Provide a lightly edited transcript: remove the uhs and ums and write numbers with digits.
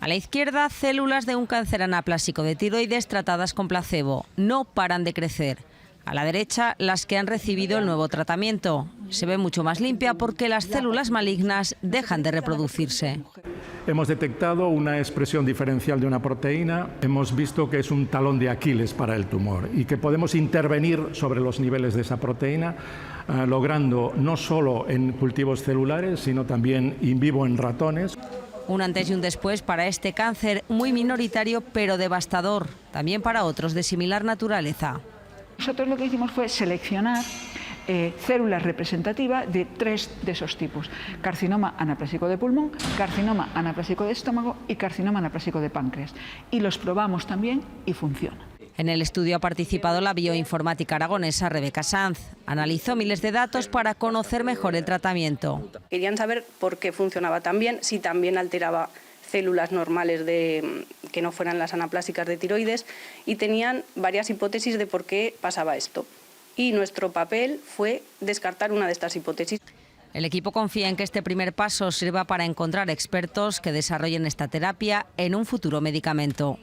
A la izquierda, células de un cáncer anaplásico de tiroides tratadas con placebo. No paran de crecer. A la derecha, las que han recibido el nuevo tratamiento. Se ve mucho más limpia porque las células malignas dejan de reproducirse. Hemos detectado una expresión diferencial de una proteína, hemos visto que es un talón de Aquiles para el tumor y que podemos intervenir sobre los niveles de esa proteína, logrando no solo en cultivos celulares, sino también in vivo en ratones. Un antes y un después para este cáncer muy minoritario pero devastador, también para otros de similar naturaleza. Nosotros lo que hicimos fue seleccionar células representativas de 3 de esos tipos: carcinoma anaplásico de pulmón, carcinoma anaplásico de estómago y carcinoma anaplásico de páncreas. Y los probamos también y funciona. En el estudio ha participado la bioinformática aragonesa Rebeca Sanz. Analizó miles de datos para conocer mejor el tratamiento. Querían saber por qué funcionaba tan bien, si también alteraba células normales que no fueran las anaplásicas de tiroides, y tenían varias hipótesis de por qué pasaba esto. Y nuestro papel fue descartar una de estas hipótesis. El equipo confía en que este primer paso sirva para encontrar expertos que desarrollen esta terapia en un futuro medicamento.